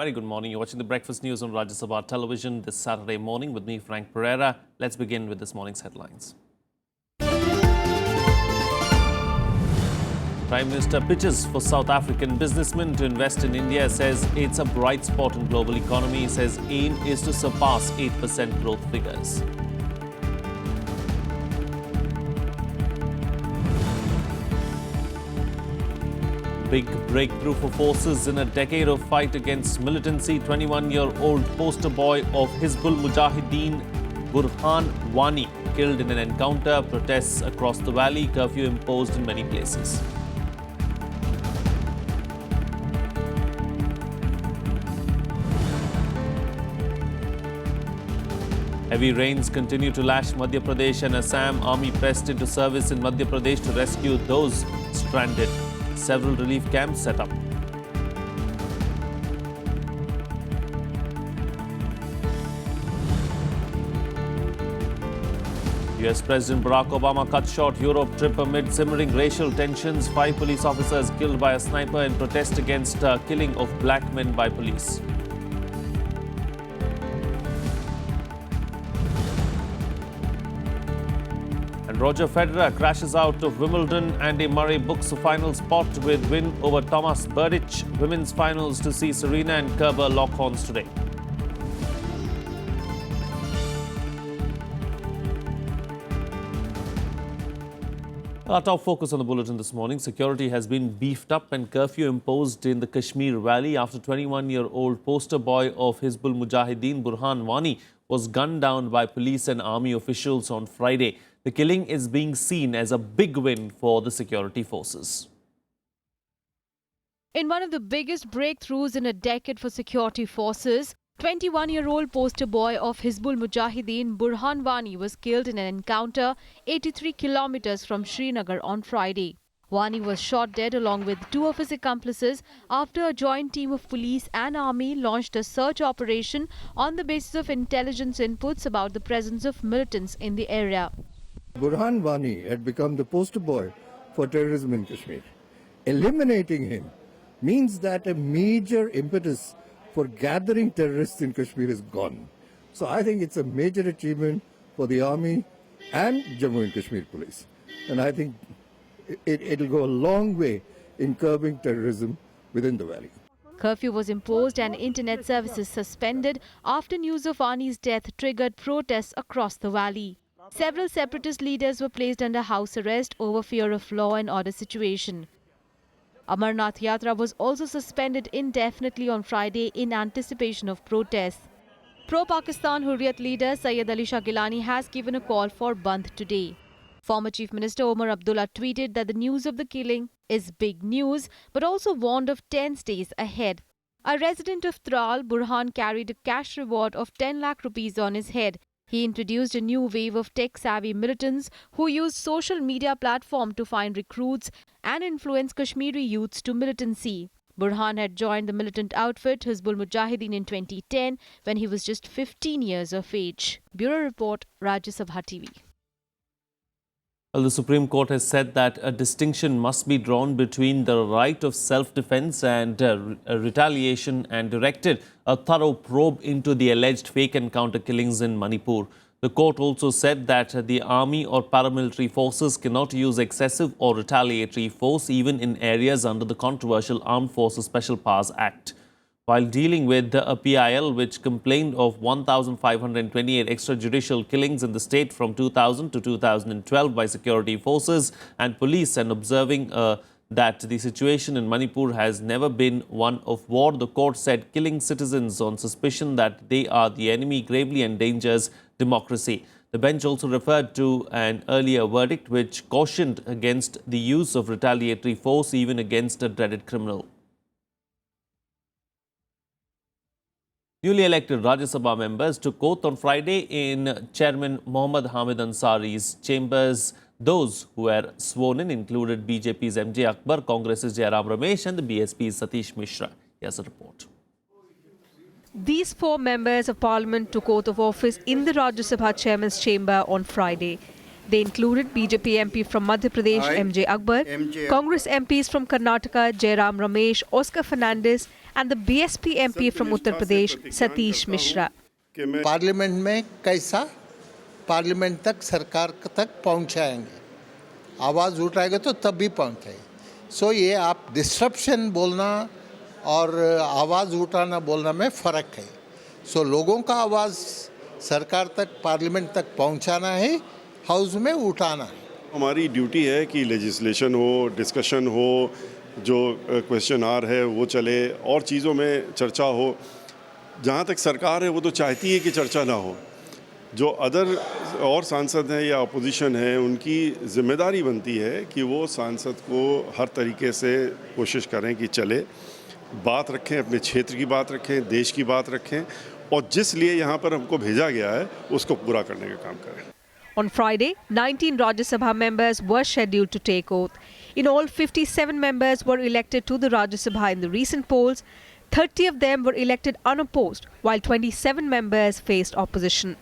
Very good morning. You're watching the Breakfast News on Rajya Sabha television this Saturday morning with me, Frank Pereira. Let's begin with this morning's headlines. Prime Minister pitches for South African businessmen to invest in India, says it's a bright spot in global economy, says aim is to surpass 8% growth figures. Big breakthrough for forces in a decade of fight against militancy. 21-year-old poster boy of Hizbul Mujahideen, Burhan Wani, killed in an encounter. Protests across the valley. Curfew imposed in many places. Heavy rains continue to lash Madhya Pradesh and Assam. Army pressed into service in Madhya Pradesh to rescue those stranded. Several relief camps set up. US President Barack Obama cut short Europe trip amid simmering racial tensions. 5 police officers killed by a sniper in protest against killing of black men by police. Roger Federer crashes out of Wimbledon. Andy Murray books a final spot with win over Thomas Berdych. Women's finals to see Serena and Kerber lock horns today. Our top focus on the bulletin this morning. Security has been beefed up and curfew imposed in the Kashmir Valley after 21-year-old poster boy of Hizbul Mujahideen, Burhan Wani, was gunned down by police and army officials on Friday. The killing is being seen as a big win for the security forces. In one of the biggest breakthroughs in a decade for security forces, 21-year-old poster boy of Hizbul Mujahideen, Burhan Wani, was killed in an encounter 83 kilometers from Srinagar on Friday. Wani was shot dead along with 2 of his accomplices after a joint team of police and army launched a search operation on the basis of intelligence inputs about the presence of militants in the area. Burhan Wani had become the poster boy for terrorism in Kashmir. Eliminating him means that a major impetus for gathering terrorists in Kashmir is gone. So I think it's a major achievement for the army and Jammu and Kashmir police. And I think it'll go a long way in curbing terrorism within the valley. Curfew was imposed and internet services suspended after news of Wani's death triggered protests across the valley. Several separatist leaders were placed under house arrest over fear of law and order situation. Amarnath Yatra was also suspended indefinitely on Friday in anticipation of protests. Pro-Pakistan Hurriyat leader Syed Ali Shah Gilani has given a call for Bandh today. Former Chief Minister Omar Abdullah tweeted that the news of the killing is big news, but also warned of tense days ahead. A resident of Tral, Burhan carried a cash reward of 10 lakh rupees on his head. He introduced a new wave of tech-savvy militants who used social media platform to find recruits and influence Kashmiri youths to militancy. Burhan had joined the militant outfit Hizbul Mujahideen in 2010 when he was just 15 years of age. Bureau Report, Rajya Sabha TV. Well, the Supreme Court has said that a distinction must be drawn between the right of self-defense and retaliation and directed a thorough probe into the alleged fake encounter killings in Manipur. The court also said that the army or paramilitary forces cannot use excessive or retaliatory force even in areas under the controversial Armed Forces Special Powers Act. While dealing with a PIL which complained of 1,528 extrajudicial killings in the state from 2000 to 2012 by security forces and police, and observing that the situation in Manipur has never been one of war, the court said killing citizens on suspicion that they are the enemy gravely endangers democracy. The bench also referred to an earlier verdict which cautioned against the use of retaliatory force even against a dreaded criminal. Newly elected Rajya Sabha members took oath on Friday in Chairman Mohammad Hamid Ansari's chambers. Those who were sworn in included BJP's MJ Akbar, Congress's Jairam Ramesh and the BSP's Satish Mishra. Here's a report. These 4 members of parliament took oath of office in the Rajya Sabha chairman's chamber on Friday. They included BJP MP from Madhya Pradesh, MJ Akbar, Congress MPs from Karnataka, Jairam Ramesh, Oscar Fernandes, and the BSP MP from Uttar Pradesh, Satish Mishra. Parliament में कैसा parliament तक सरकार तक पहुंचाएंगे, आवाज़ उठाएंगे तो तब भी पहुंचाएंगे. सो ये आप डिस्ट्रप्शन बोलना और आवाज़ उठाना बोलना में फ़र्क है. सो लोगों का आवाज़ सरकार तक पार्लियामेंट तक पहुंचाना है, हाउस में उठाना है. हमारी ड्यूटी है कि लेजिस्लेशन हो, डिस्कशन हो, जो क्वेश्चन आर है वो चले और चीज़ों में चर्चा हो. जहाँ तक सरकार है वो तो चाहती है कि चर्चा ना हो. जो अदर और सांसद हैं या अपोजिशन है, उनकी जिम्मेदारी बनती है कि वो सांसद को हर तरीके से कोशिश करें कि चले, बात रखें, अपने क्षेत्र की बात रखें, देश की बात रखें और जिस लिए यहाँ पर हमको भेजा गया है उसको पूरा करने का काम करें. On Friday, 19 Rajya Sabha members were scheduled to take oath. In all, 57 members were elected to the Rajya Sabha in the recent polls. 30 of them were elected unopposed, while 27 members faced opposition.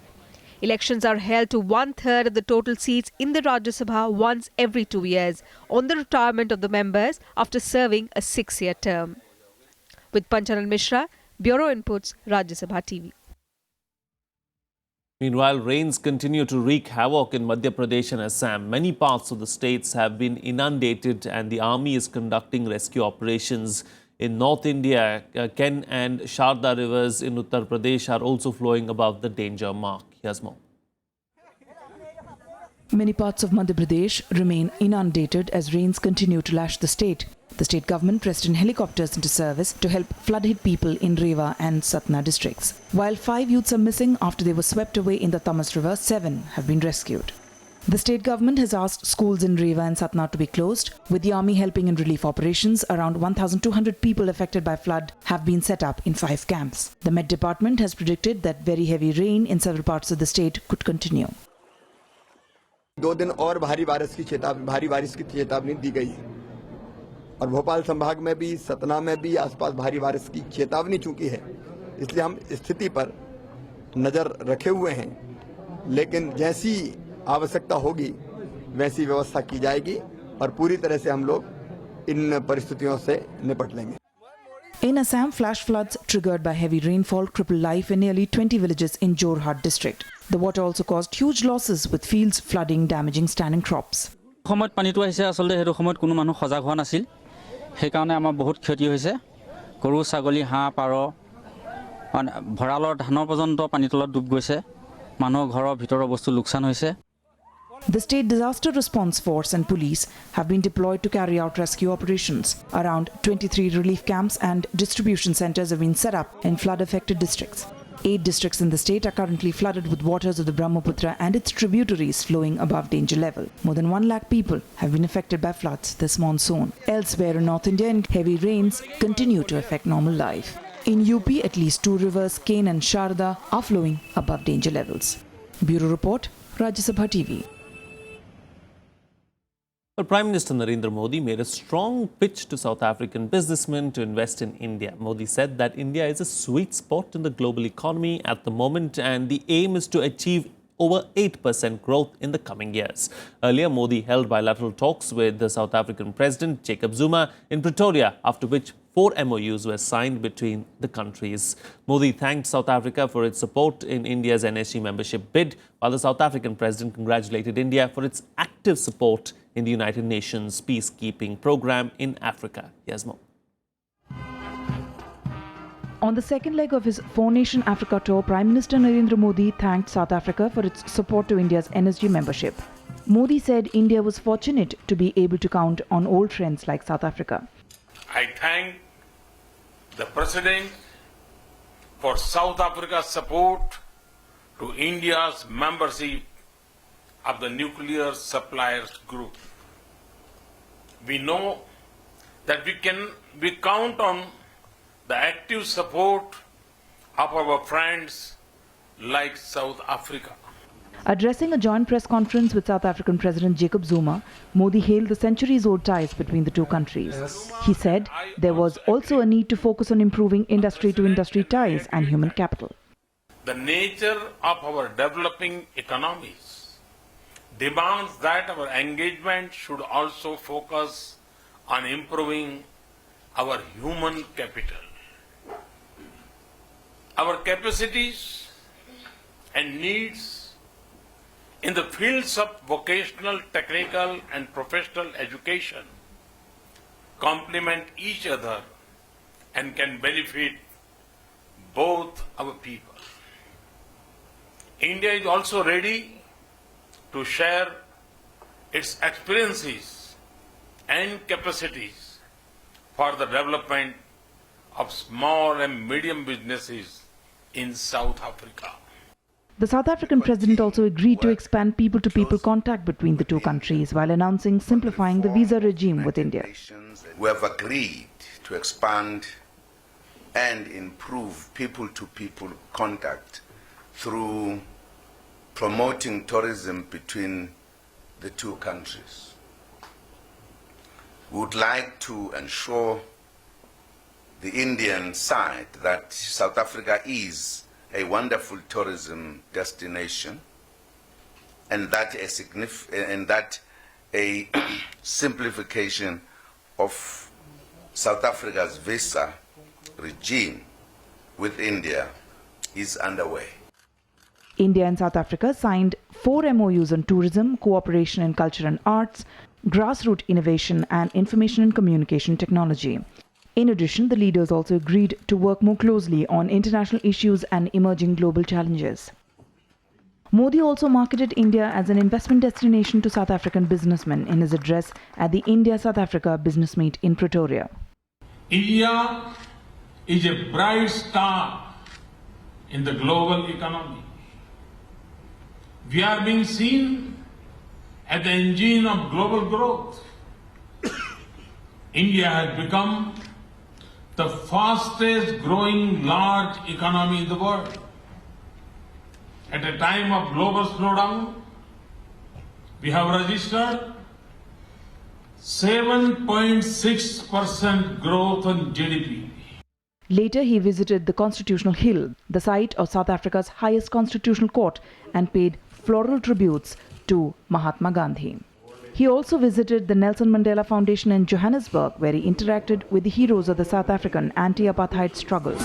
Elections are held to 1/3 of the total seats in the Rajya Sabha once every 2 years on the retirement of the members after serving a 6-year term. With Panchanan Mishra, Bureau Inputs, Rajya Sabha TV. Meanwhile, rains continue to wreak havoc in Madhya Pradesh and Assam. Many parts of the states have been inundated and the army is conducting rescue operations. In North India, Ken and Sharda rivers in Uttar Pradesh are also flowing above the danger mark. Here's more. Many parts of Madhya Pradesh remain inundated as rains continue to lash the state. The state government pressed in helicopters into service to help flood-hit people in Rewa and Satna districts. While 5 youths are missing after they were swept away in the Tamas River, 7 have been rescued. The state government has asked schools in Rewa and Satna to be closed. With the army helping in relief operations, around 1,200 people affected by flood have been set up in 5 camps. The Met Department has predicted that very heavy rain in several parts of the state could continue. 2 दिन और भारी बारिश की चेतावनी दी गई है और भोपाल संभाग में भी, सतना में भी आसपास भारी बारिश की चेतावनी चूंकि है, इसलिए हम स्थिति पर नजर रखे हुए हैं. लेकिन जैसी आवश्यकता होगी वैसी व्यवस्था की जाएगी और पूरी तरह से हम लोग इन परिस्थितियों से निपट लेंगे. In Assam, flash floods triggered by heavy rainfall crippled life in nearly 20 villages in Jorhat district. The water also caused huge losses with fields flooding, damaging standing crops. সময়ত পানীটো আহিছে আসলে হেতু সময়ত কোনো মানুহ সজাগ হোৱা নাছিল, সেই কাৰণে আমাৰ বহুত ক্ষতি হৈছে. গৰু, ছাগলী, হাঁহ, পাৰ, ভঁৰালৰ ধানৰ পৰ্যন্ত পানী তলত ডুব গৈছে. মানুহৰ ঘৰৰ ভিতৰৰ বস্তু লোকচান হৈছে. The State Disaster Response Force and police have been deployed to carry out rescue operations. Around 23 relief camps and distribution centers have been set up in flood-affected districts. 8 districts in the state are currently flooded with waters of the Brahmaputra and its tributaries flowing above danger level. More than 1 lakh people have been affected by floods this monsoon. Elsewhere in North India, heavy rains continue to affect normal life. In UP, at least 2 rivers, Ken and Sharda, are flowing above danger levels. Bureau Report, Rajya Sabha TV. Well, Prime Minister Narendra Modi made a strong pitch to South African businessmen to invest in India. Modi said that India is a sweet spot in the global economy at the moment and the aim is to achieve over 8% growth in the coming years. Earlier, Modi held bilateral talks with the South African President Jacob Zuma in Pretoria, after which 4 MOUs were signed between the countries. Modi thanked South Africa for its support in India's NSG membership bid, while the South African president congratulated India for its active support in the United Nations peacekeeping program in Africa. Here's more. On the second leg of his 4-nation Africa tour, Prime Minister Narendra Modi thanked South Africa for its support to India's NSG membership. Modi said India was fortunate to be able to count on old friends like South Africa. I thank the President for South Africa's support to India's membership of the Nuclear Suppliers Group. We know that we count on the active support of our friends like South Africa. Addressing a joint press conference with South African President Jacob Zuma, Modi hailed the centuries-old ties between the two countries. He said there was also a need to focus on improving industry-to-industry ties and human capital. The nature of our developing economies demands that our engagement should also focus on improving our human capital. our capacities and needs in the fields of vocational, technical and professional education complement each other and can benefit both our people. India is also ready to share its experiences and capacities for the development of small and medium businesses in South Africa. The South African president also agreed to expand people-to-people contact between the two countries while announcing simplifying the visa regime with India. We have agreed to expand and improve people-to-people contact through promoting tourism between the two countries. We would like to ensure the Indian side that South Africa is a wonderful tourism destination and that a simplification of South Africa's visa regime with India is underway. India and South Africa signed 4 MOUs on tourism, cooperation in culture and arts, grassroots innovation and information and communication technology. In addition, the leaders also agreed to work more closely on international issues and emerging global challenges. Modi also marketed India as an investment destination to South African businessmen in his address at the India-South Africa Business Meet in Pretoria. India is a bright star in the global economy. We are being seen as the engine of global growth. India has become the fastest growing large economy in the world. At a time of global slowdown, we have registered 7.6% growth in GDP. Later, he visited the Constitutional Hill, the site of South Africa's highest constitutional court, and paid floral tributes to Mahatma Gandhi. He also visited the Nelson Mandela Foundation in Johannesburg, where he interacted with the heroes of the South African anti-apartheid struggle.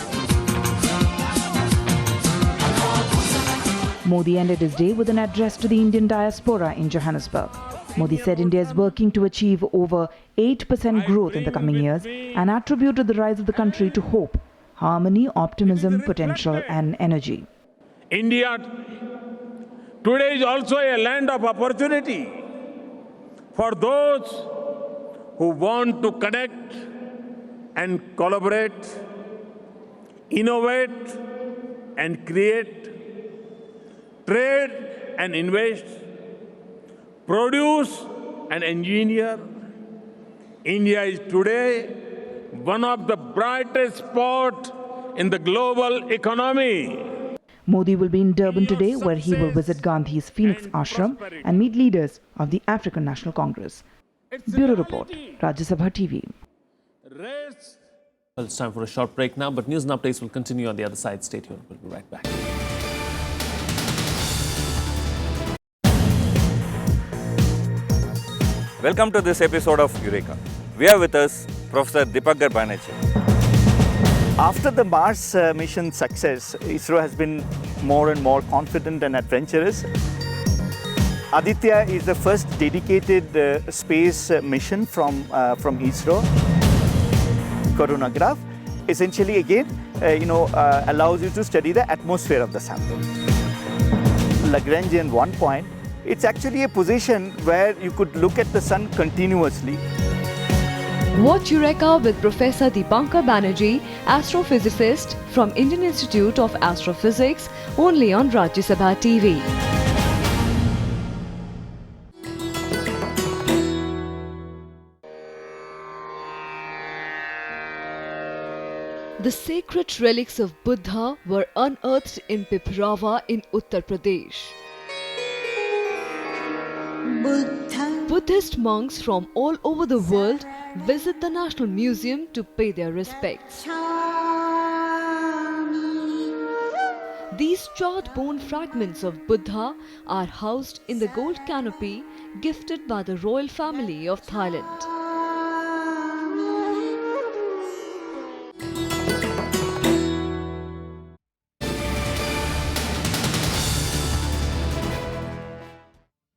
Modi ended his day with an address to the Indian diaspora in Johannesburg. Modi said India is working to achieve over 8% growth in the coming years and attributed the rise of the country to hope, harmony, optimism, potential and energy. India today is also a land of opportunity for those who want to connect and collaborate, innovate and create, trade and invest, produce and engineer. India is today one of the brightest spots in the global economy. Modi will be in Durban today, where he will visit Gandhi's Phoenix Ashram and meet leaders of the African National Congress. Bureau Report, Rajya Sabha TV. Well, it's time for a short break now, but news and updates will continue on the other side. Stay tuned. We'll be right back. Welcome to this episode of Eureka. We have with us Professor Deepankar Banerjee. After the Mars mission success, ISRO has been more and more confident and adventurous. Aditya is the first dedicated space mission from ISRO. Coronagraph essentially again allows you to study the atmosphere of the sample. Lagrangian 1 point, it's actually a position where you could look at the sun continuously. Watch Eureka with Professor Deepankar Banerjee, astrophysicist from Indian Institute of Astrophysics, only on Rajya Sabha TV. The sacred relics of Buddha were unearthed in Piprava in Uttar Pradesh. Buddhist monks from all over the world visit the National Museum to pay their respects. These charred bone fragments of Buddha are housed in the gold canopy gifted by the royal family of Thailand.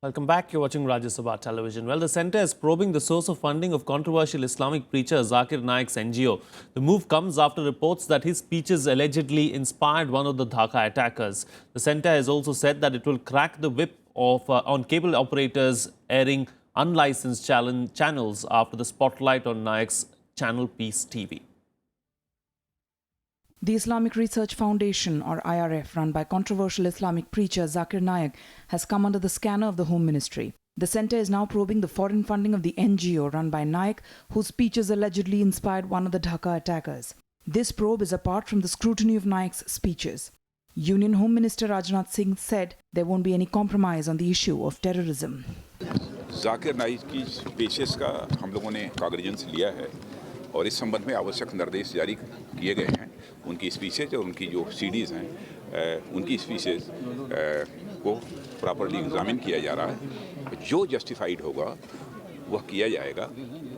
Welcome back. You're watching Rajya Sabha television. Well, the centre is probing the source of funding of controversial Islamic preacher Zakir Naik's NGO. The move comes after reports that his speeches allegedly inspired one of the Dhaka attackers. The centre has also said that it will crack the whip on cable operators airing unlicensed channels after the spotlight on Naik's channel Peace TV. The Islamic Research Foundation, or IRF, run by controversial Islamic preacher Zakir Naik, has come under the scanner of the Home Ministry. The centre is now probing the foreign funding of the NGO run by Naik, whose speeches allegedly inspired one of the Dhaka attackers. This probe is apart from the scrutiny of Naik's speeches. Union Home Minister Rajnath Singh said there won't be any compromise on the issue of terrorism. Zakir Naik की पेशेस का हम लोगों ने कागज़ लिया है और इस संबंध में आवश्यक निर्देश जारी किए गए हैं। उनकी स्पीचेज और उनकी जो सीडीज़ हैं उनकी स्पीचेज को प्रॉपर्ली एग्जामिन किया जा रहा है। जो जस्टिफाइड होगा वह किया जाएगा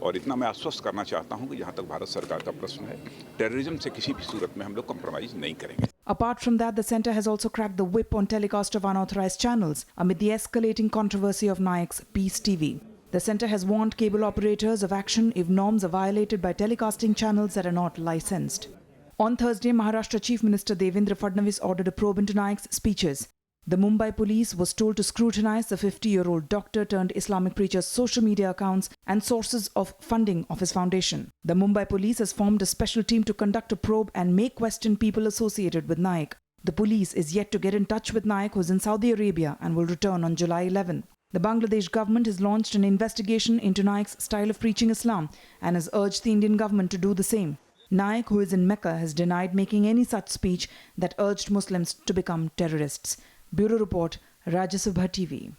और इतना मैं आश्वस्त करना चाहता हूं कि जहां तक भारत सरकार का प्रश्न है टेररिज्म से किसी भी सूरत में हम लोग कॉम्प्रोमाइज नहीं करेंगे। Apart from that, the centre has also cracked the whip on telecast of unauthorized channels amid the escalating controversy of Naik's Peace TV. The centre has warned cable operators of action if norms are violated by telecasting channels that are not licensed. On Thursday, Maharashtra Chief Minister Devendra Fadnavis ordered a probe into Naik's speeches. The Mumbai police was told to scrutinize the 50-year-old doctor turned Islamic preacher's social media accounts and sources of funding of his foundation. The Mumbai police has formed a special team to conduct a probe and may question people associated with Naik. The police is yet to get in touch with Naik, who is in Saudi Arabia and will return on July 11. The Bangladesh government has launched an investigation into Naik's style of preaching Islam and has urged the Indian government to do the same. Naik, who is in Mecca, has denied making any such speech that urged Muslims to become terrorists. Bureau Report, Rajya Sabha TV.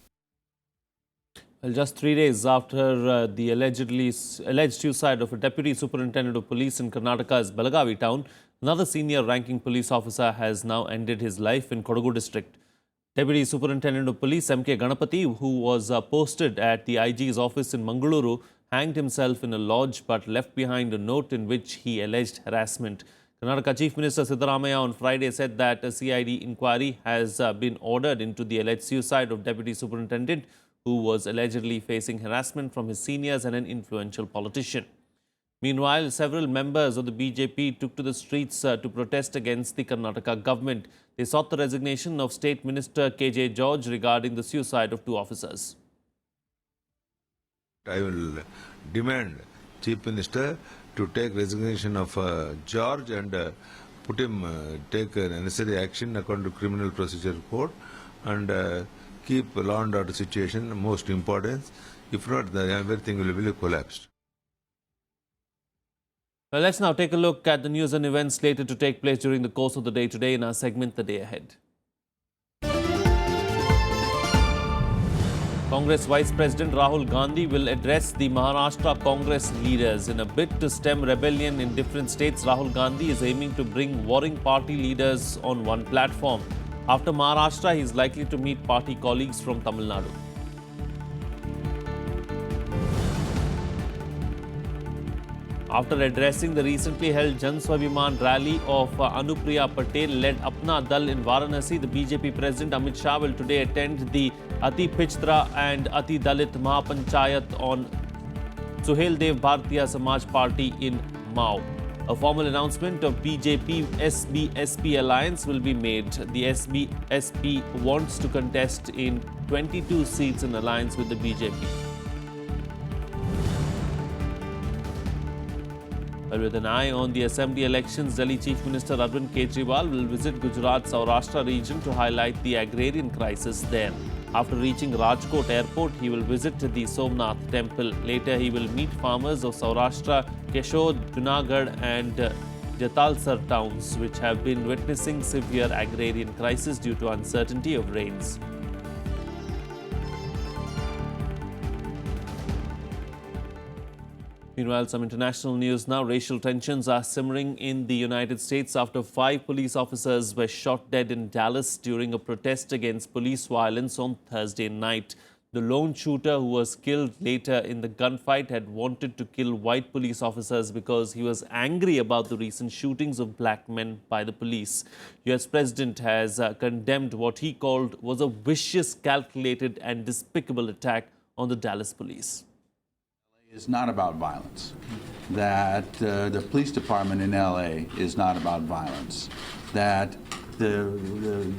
Well, just 3 days after the alleged suicide of a deputy superintendent of police in Karnataka's Belagavi town, another senior ranking police officer has now ended his life in Kodagu district. Deputy Superintendent of Police M.K. Ganapati, who was posted at the IG's office in Mangaluru, hanged himself in a lodge but left behind a note in which he alleged harassment. Karnataka Chief Minister Siddaramaiah on Friday said that a CID inquiry has been ordered into the alleged suicide of Deputy Superintendent, who was allegedly facing harassment from his seniors and an influential politician. Meanwhile, several members of the BJP took to the streets to protest against the Karnataka government. They sought the resignation of State Minister K.J. George regarding the suicide of two officers. I will demand Chief Minister to take resignation of George and put him take necessary action according to Criminal Procedure Code and keep law and order situation most importance. If not, everything will be collapsed. Well, let's now take a look at the news and events slated to take place during the course of the day today in our segment The Day Ahead. Congress Vice President Rahul Gandhi will address the Maharashtra Congress leaders. In a bid to stem rebellion in different states, Rahul Gandhi is aiming to bring warring party leaders on one platform. After Maharashtra, he is likely to meet party colleagues from Tamil Nadu. After addressing the recently held Jan Swabhiman rally of Anupriya Patel-led Apna Dal in Varanasi, the BJP President Amit Shah will today attend the Ati Pichtra and Ati Dalit Mahapanchayat on Suhel Dev Bharatiya Samaj Party in Mao. A formal announcement of BJP SB-SP alliance will be made. The SB-SP wants to contest in 22 seats in alliance with the BJP. Well, with an eye on the assembly elections, Delhi Chief Minister Arvind Kejriwal will visit Gujarat's Saurashtra region to highlight the agrarian crisis there. After reaching Rajkot Airport, he will visit the Somnath temple. Later, he will meet farmers of Saurashtra, Keshod, Junagadh and Jatalsar towns, which have been witnessing severe agrarian crisis due to uncertainty of rains. Meanwhile, some international news now. Racial tensions are simmering in the United States after 5 police officers were shot dead in Dallas during a protest against police violence on Thursday night. The lone shooter who was killed later in the gunfight had wanted to kill white police officers because he was angry about the recent shootings of black men by the police. US President has condemned what he called was a vicious, calculated and despicable attack on the Dallas police. It's not about violence. That the police department in LA is not about violence. That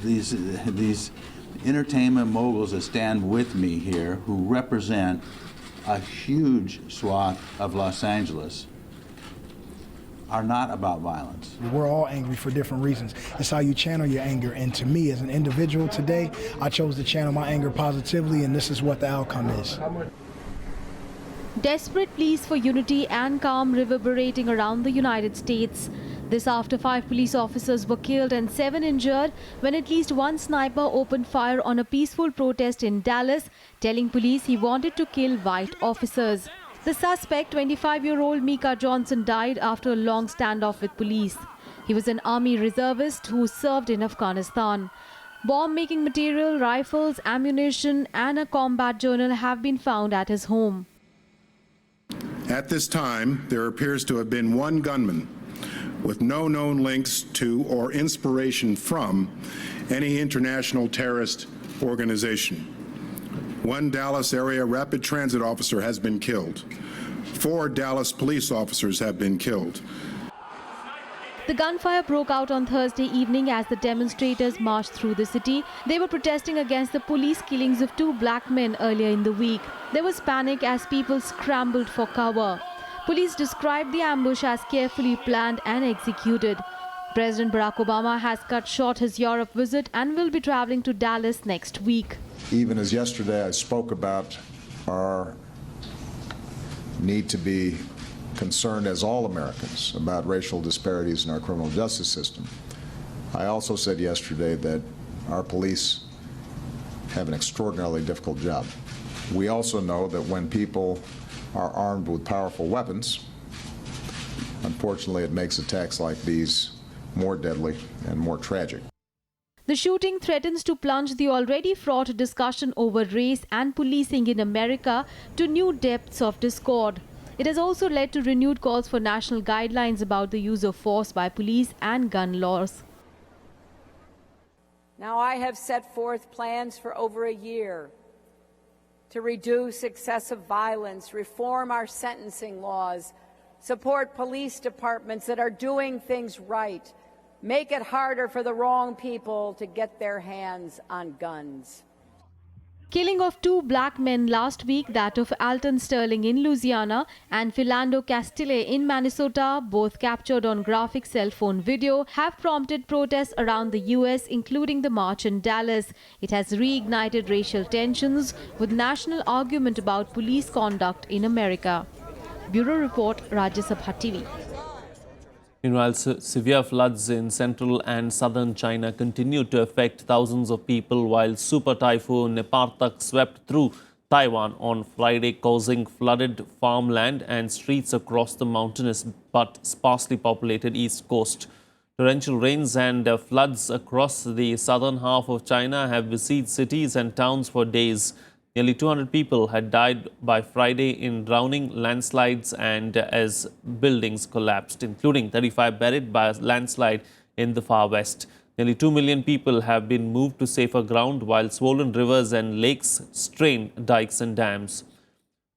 these entertainment moguls that stand with me here, who represent a huge swath of Los Angeles, are not about violence. We're all angry for different reasons. It's how you channel your anger. And to me, as an individual today, I chose to channel my anger positively, and this is what the outcome is. Desperate pleas for unity and calm reverberating around the United States. This after 5 police officers were killed and 7 injured when at least one sniper opened fire on a peaceful protest in Dallas, telling police he wanted to kill white officers. The suspect, 25-year-old Micah Johnson, died after a long standoff with police. He was an army reservist who served in Afghanistan. Bomb-making material, rifles, ammunition and a combat journal have been found at his home. At this time, there appears to have been one gunman with no known links to or inspiration from any international terrorist organization. One Dallas area rapid transit officer has been killed. 4 Dallas police officers have been killed. The gunfire broke out on Thursday evening as the demonstrators marched through the city. They were protesting against the police killings of 2 black men earlier in the week. There was panic as people scrambled for cover. Police described the ambush as carefully planned and executed. President Barack Obama has cut short his Europe visit and will be traveling to Dallas next week. Even as yesterday I spoke about our need to be concerned as all Americans about racial disparities in our criminal justice system, I also said yesterday that our police have an extraordinarily difficult job. We also know that when people are armed with powerful weapons, unfortunately it makes attacks like these more deadly and more tragic. The shooting threatens to plunge the already fraught discussion over race and policing in America to new depths of discord. It has also led to renewed calls for national guidelines about the use of force by police and gun laws. Now, I have set forth plans for over a year to reduce excessive violence, reform our sentencing laws, support police departments that are doing things right, make it harder for the wrong people to get their hands on guns. Killing of 2 black men last week, that of Alton Sterling in Louisiana and Philando Castile in Minnesota, both captured on graphic cell phone video, have prompted protests around the US, including the march in Dallas. It has reignited racial tensions with national argument about police conduct in America. Bureau Report, Rajya Sabha TV. Meanwhile, severe floods in central and southern China continue to affect thousands of people while super typhoon Nepartak swept through Taiwan on Friday, causing flooded farmland and streets across the mountainous but sparsely populated east coast. Torrential rains and floods across the southern half of China have besieged cities and towns for days. Nearly 200 people had died by Friday in drowning, landslides and as buildings collapsed, including 35 buried by a landslide in the far west. Nearly 2 million people have been moved to safer ground while swollen rivers and lakes strain dikes and dams.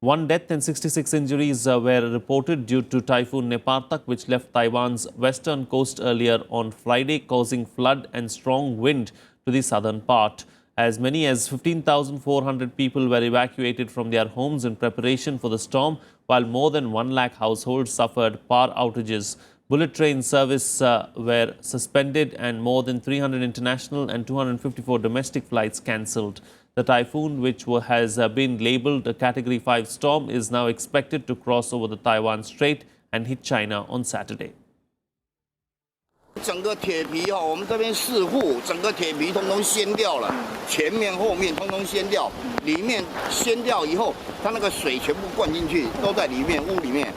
1 death and 66 injuries were reported due to Typhoon Nepartak, which left Taiwan's western coast earlier on Friday, causing flood and strong wind to the southern part. As many as 15,400 people were evacuated from their homes in preparation for the storm, while more than 1 lakh households suffered power outages. Bullet train service were suspended and more than 300 international and 254 domestic flights cancelled. The typhoon, which has been labelled a Category 5 storm, is now expected to cross over the Taiwan Strait and hit China on Saturday. 整个铁皮我们这边4户，整个铁皮通通掀掉了，前面后面通通掀掉，里面掀掉以后，它那个水全部灌进去，都在里面屋里面，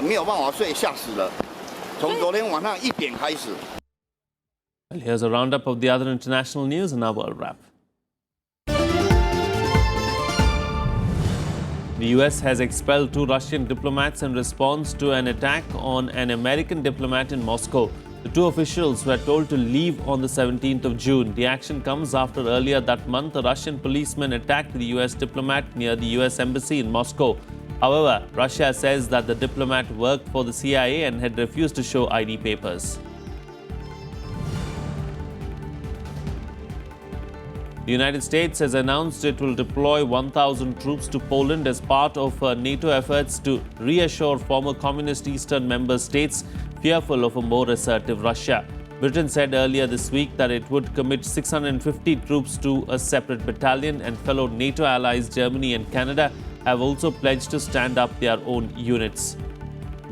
没有办法睡，吓死了。从昨天晚上1点开始。Well, here's a roundup of the other international news in our world wrap. The US has expelled 2 Russian diplomats in response to an attack on an American diplomat in Moscow. The 2 officials were told to leave on the 17th of June. The action comes after earlier that month a Russian policeman attacked the US diplomat near the US embassy in Moscow. However, Russia says that the diplomat worked for the CIA and had refused to show ID papers. The United States has announced it will deploy 1,000 troops to Poland as part of NATO efforts to reassure former communist Eastern member states fearful of a more assertive Russia. Britain said earlier this week that it would commit 650 troops to a separate battalion, and fellow NATO allies Germany and Canada have also pledged to stand up their own units.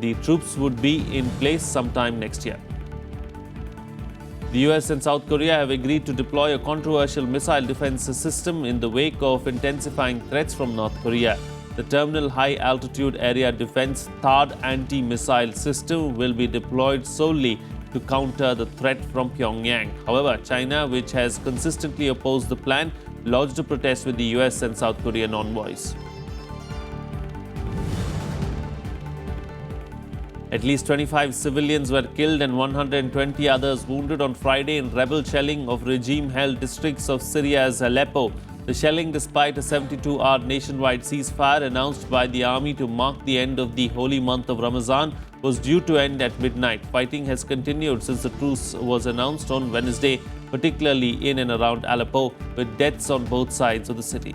The troops would be in place sometime next year. The US and South Korea have agreed to deploy a controversial missile defense system in the wake of intensifying threats from North Korea. The Terminal High Altitude Area Defense THAAD anti-missile system will be deployed solely to counter the threat from Pyongyang. However, China, which has consistently opposed the plan, lodged a protest with the US and South Korean envoys. At least 25 civilians were killed and 120 others wounded on Friday in rebel shelling of regime-held districts of Syria's Aleppo. The shelling, despite a 72-hour nationwide ceasefire announced by the army to mark the end of the holy month of Ramadan, was due to end at midnight. Fighting has continued since the truce was announced on Wednesday, particularly in and around Aleppo, with deaths on both sides of the city.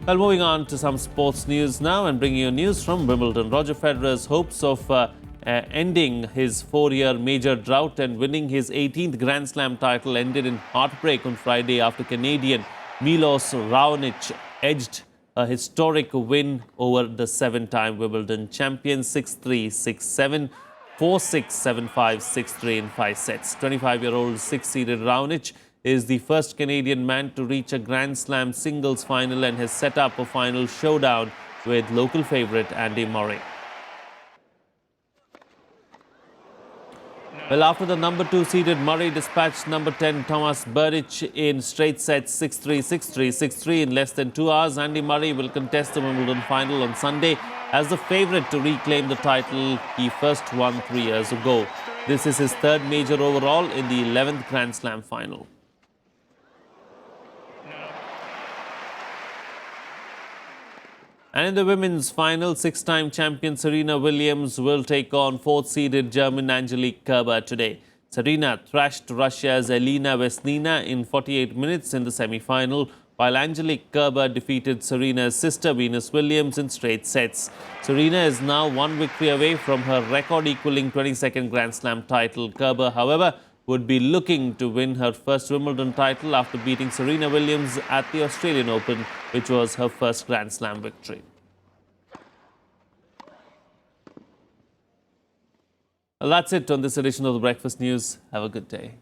Well, moving on to some sports news now and bringing you news from Wimbledon. Roger Federer's hopes of ending his 4-year major drought and winning his 18th Grand Slam title ended in heartbreak on Friday after Canadian Milos Raonic edged a historic win over the 7-time Wimbledon champion 6-3, 6-7, 4-6, 7-5, 6-3 in 5 sets. 25-year-old 6-seeded Raonic is the first Canadian man to reach a Grand Slam singles final and has set up a final showdown with local favourite Andy Murray. Well, after the number 2 seeded Murray dispatched number 10 Thomas Berdych in straight sets 6-3, 6-3, 6-3 in less than 2 hours, Andy Murray will contest the Wimbledon final on Sunday as the favourite to reclaim the title he first won 3 years ago. This is his 3rd major overall in the 11th Grand Slam final. And in the women's final, 6-time champion Serena Williams will take on 4th-seeded German Angelique Kerber today. Serena thrashed Russia's Elena Vesnina in 48 minutes in the semi-final, while Angelique Kerber defeated Serena's sister Venus Williams in straight sets. Serena is now 1 victory away from her record-equaling 22nd Grand Slam title. Kerber, however, would be looking to win her first Wimbledon title after beating Serena Williams at the Australian Open, which was her first Grand Slam victory. Well, that's it on this edition of the Breakfast News. Have a good day.